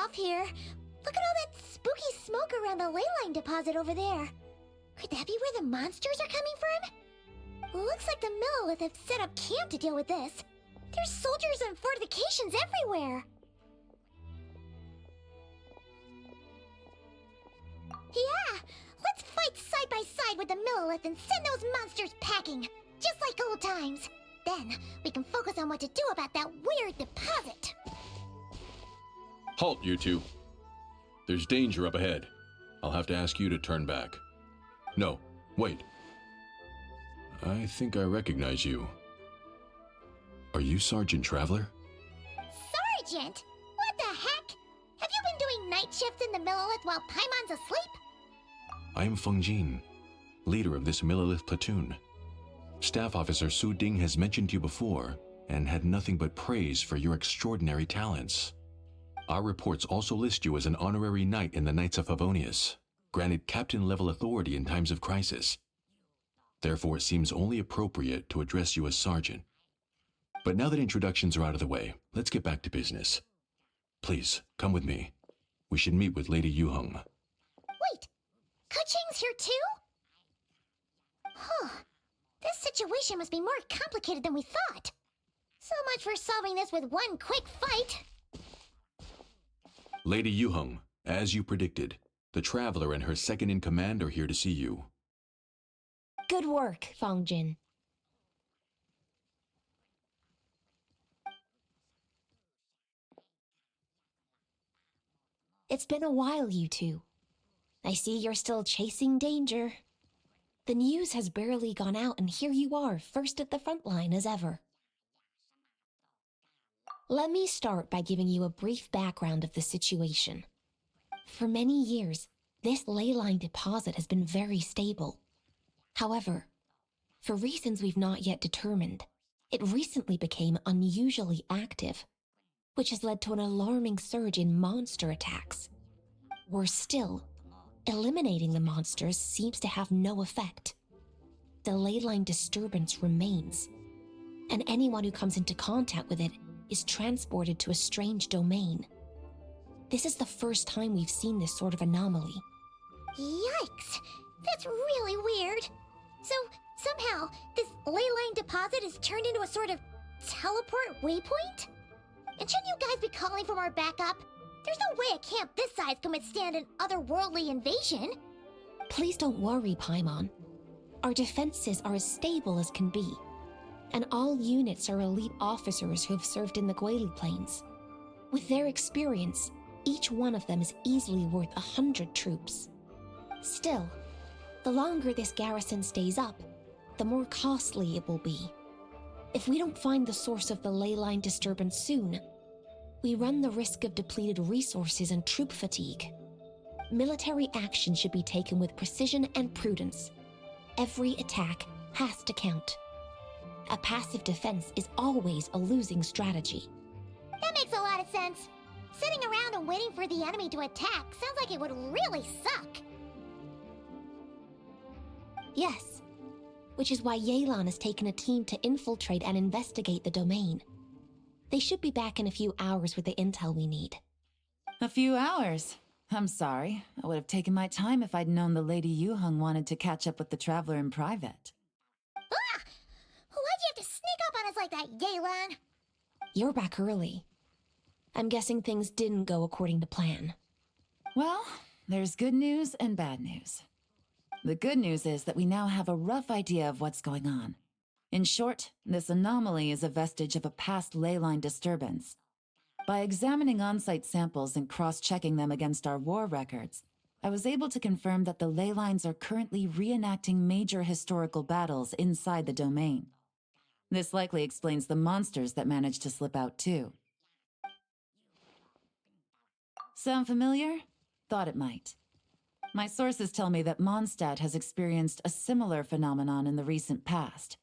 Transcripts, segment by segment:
off here. Look at all that spooky smoke around the ley line deposit over there. Could that be where the monsters are coming from? Looks like the Millelith have set up camp to deal with this. There's soldiers and fortifications everywhere. Yeah, let's fight side by side with the Millelith and send those monsters packing, just like old times. Then we can focus on what to do about that weird deposit. Halt, you two. There's danger up ahead. I'll have to ask you to turn back. No, wait. I think I recognize you. Are you Sergeant Traveler? Sergeant? What the heck? Have you been doing night shifts in the Millelith while Paimon's asleep? I am Feng Jin, leader of this Millelith platoon. Staff Officer Su Ding has mentioned you before and had nothing but praise for your extraordinary talents. Our reports also list you as an honorary knight in the Knights of Favonius, granted captain-level authority in times of crisis. Therefore, it seems only appropriate to address you as Sergeant. But now that introductions are out of the way, let's get back to business. Please, come with me. We should meet with Lady Yuheng. Wait, Keqing's here too? Huh. This situation must be more complicated than we thought. So much for solving this with one quick fight. Lady Yuheng, as you predicted, the Traveler and her second-in-command are here to see you. Good work, Feng Jin. It's been a while, you two. I see you're still chasing danger. The news has barely gone out, and here you are, first at the front line as ever. Let me start by giving you a brief background of the situation. For many years, this ley line deposit has been very stable. However, for reasons we've not yet determined, it recently became unusually active, which has led to an alarming surge in monster attacks. Worse still, eliminating the monsters seems to have no effect. The ley line disturbance remains, and anyone who comes into contact with it is transported to a strange domain. This is the first time we've seen this sort of anomaly. Yikes! That's really weird. So, somehow, this ley line deposit is turned into a sort of teleport waypoint? And shouldn't you guys be calling for more backup? There's no way a camp this size can withstand an otherworldly invasion. Please don't worry, Paimon. Our defenses are as stable as can be, and all units are elite officers who have served in the Guili Plains. With their experience, each one of them is easily worth 100 troops. Still, the longer this garrison stays up, the more costly it will be. If we don't find the source of the ley line disturbance soon, we run the risk of depleted resources and troop fatigue. Military action should be taken with precision and prudence. Every attack has to count. A passive defense is always a losing strategy. That makes a lot of sense. Sitting around and waiting for the enemy to attack sounds like it would really suck. Yes, which is why Yelan has taken a team to infiltrate and investigate the domain. They should be back in a few hours with the intel we need. A few hours? I'm sorry. I would have taken my time if I'd known the Lady Yuheng wanted to catch up with the Traveler in private. Ah! Why'd you have to sneak up on us like that, Yelan? You're back early. I'm guessing things didn't go according to plan. Well, there's good news and bad news. The good news is that we now have a rough idea of what's going on. In short, this anomaly is a vestige of a past ley line disturbance. By examining on-site samples and cross-checking them against our war records, I was able to confirm that the ley lines are currently reenacting major historical battles inside the domain. This likely explains the monsters that managed to slip out too. Sound familiar? Thought it might. My sources tell me that Mondstadt has experienced a similar phenomenon in the recent past.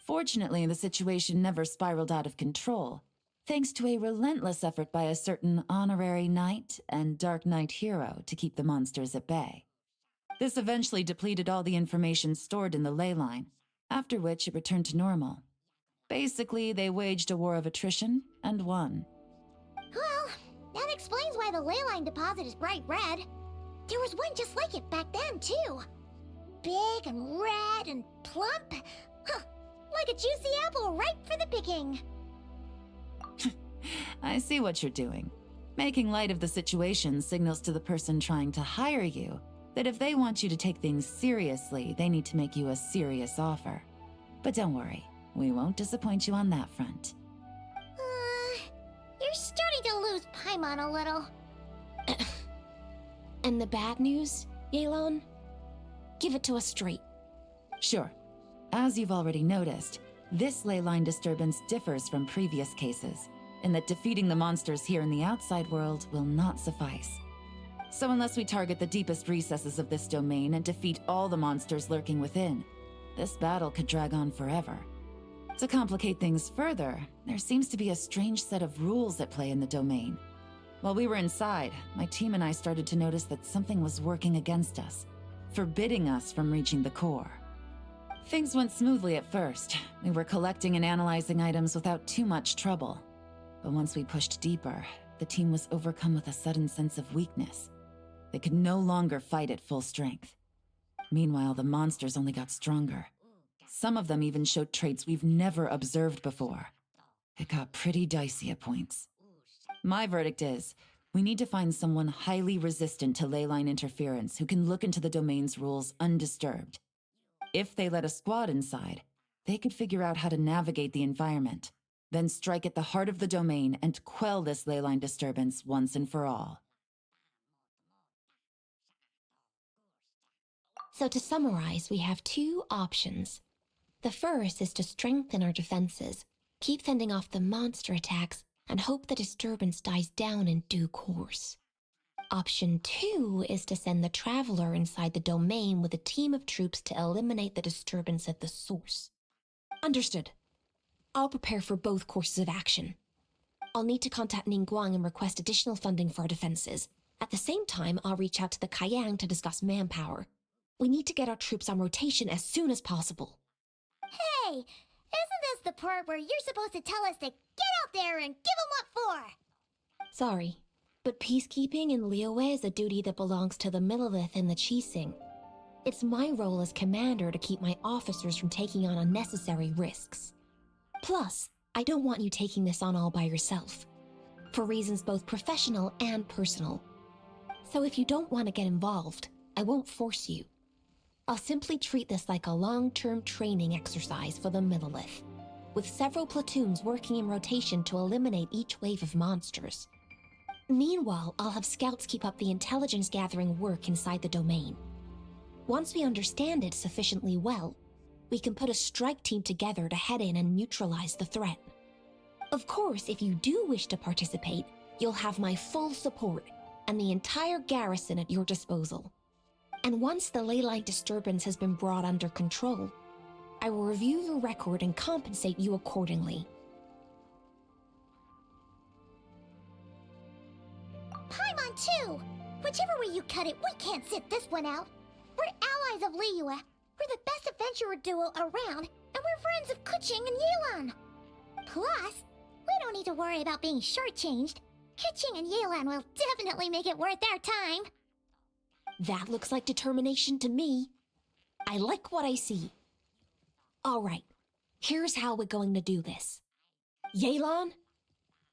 Fortunately, the situation never spiraled out of control, thanks to a relentless effort by a certain honorary knight and Dark Knight hero to keep the monsters at bay. This eventually depleted all the information stored in the ley line, after which it returned to normal. Basically, they waged a war of attrition and won. Well, that explains why why the ley line deposit is bright red. There was one just like it back then, too. Big and red and plump. Huh, like a juicy apple ripe for the picking. I see what you're doing. Making light of the situation signals to the person trying to hire you that if they want you to take things seriously, they need to make you a serious offer. But don't worry, we won't disappoint you on that front. You're starting to lose Paimon a little. And the bad news, Yelan? Give it to us straight. Sure. As you've already noticed, this ley line disturbance differs from previous cases, in that defeating the monsters here in the outside world will not suffice. So unless we target the deepest recesses of this domain and defeat all the monsters lurking within, this battle could drag on forever. To complicate things further, there seems to be a strange set of rules at play in the domain. While we were inside, my team and I started to notice that something was working against us, forbidding us from reaching the core. Things went smoothly at first. We were collecting and analyzing items without too much trouble. But once we pushed deeper, the team was overcome with a sudden sense of weakness. They could no longer fight at full strength. Meanwhile, the monsters only got stronger. Some of them even showed traits we've never observed before. It got pretty dicey at points. My verdict is, we need to find someone highly resistant to ley line interference who can look into the domain's rules undisturbed. If they let a squad inside, they could figure out how to navigate the environment, then strike at the heart of the domain and quell this ley line disturbance once and for all. So to summarize, we have two options. The first is to strengthen our defenses, keep fending off the monster attacks, and hope the disturbance dies down in due course. Option 2 is to send the Traveler inside the domain with a team of troops to eliminate the disturbance at the source. Understood. I'll prepare for both courses of action. I'll need to contact Ningguang and request additional funding for our defenses. At the same time, I'll reach out to the Kayang to discuss manpower. We need to get our troops on rotation as soon as possible. Hey, isn't this the part where you're supposed to tell us to get out there and give 'em what for? Sorry, but peacekeeping in Liyue is a duty that belongs to the Millelith and the Qixing. It's my role as commander to keep my officers from taking on unnecessary risks. Plus, I don't want you taking this on all by yourself, for reasons both professional and personal. So if you don't want to get involved, I won't force you. I'll simply treat this like a long-term training exercise for the Millelith, with several platoons working in rotation to eliminate each wave of monsters. Meanwhile, I'll have scouts keep up the intelligence-gathering work inside the domain. Once we understand it sufficiently well, we can put a strike team together to head in and neutralize the threat. Of course, if you do wish to participate, you'll have my full support and the entire garrison at your disposal. And once the ley line disturbance has been brought under control, I will review your record and compensate you accordingly. Paimon too! Whichever way you cut it, we can't sit this one out. We're allies of Liyue. We're the best adventurer duo around, and we're friends of Keqing and Yelan. Plus, we don't need to worry about being shortchanged. Keqing and Yelan will definitely make it worth their time. That looks like determination to me. I like what I see. All right, here's how we're going to do this. Yelan,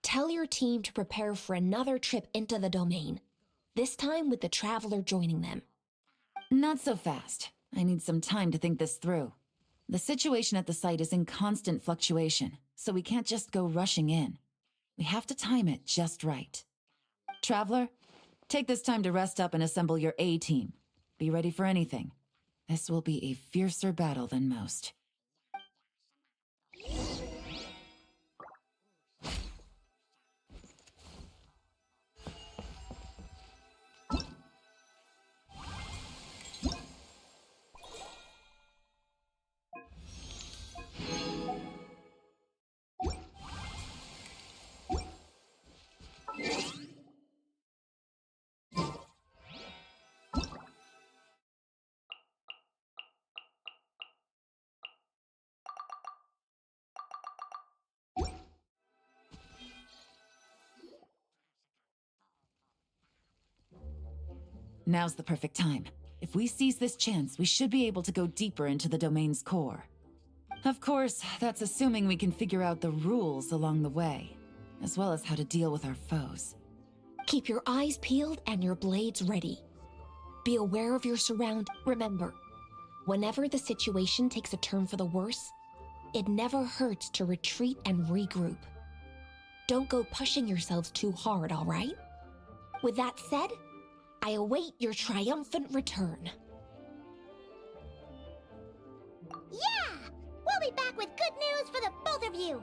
tell your team to prepare for another trip into the domain, this time with the Traveler joining them. Not so fast. I need some time to think this through. The situation at the site is in constant fluctuation, so we can't just go rushing in. We have to time it just right. Traveler, take this time to rest up and assemble your A-team. Be ready for anything. This will be a fiercer battle than most. Now's the perfect time. If we seize this chance, we should be able to go deeper into the domain's core. Of course, that's assuming we can figure out the rules along the way, as well as how to deal with our foes. Keep your eyes peeled and your blades ready. Be aware of your Remember, whenever the situation takes a turn for the worse, it never hurts to retreat and regroup. Don't go pushing yourselves too hard, all right? With that said, I await your triumphant return. Yeah! We'll be back with good news for the both of you!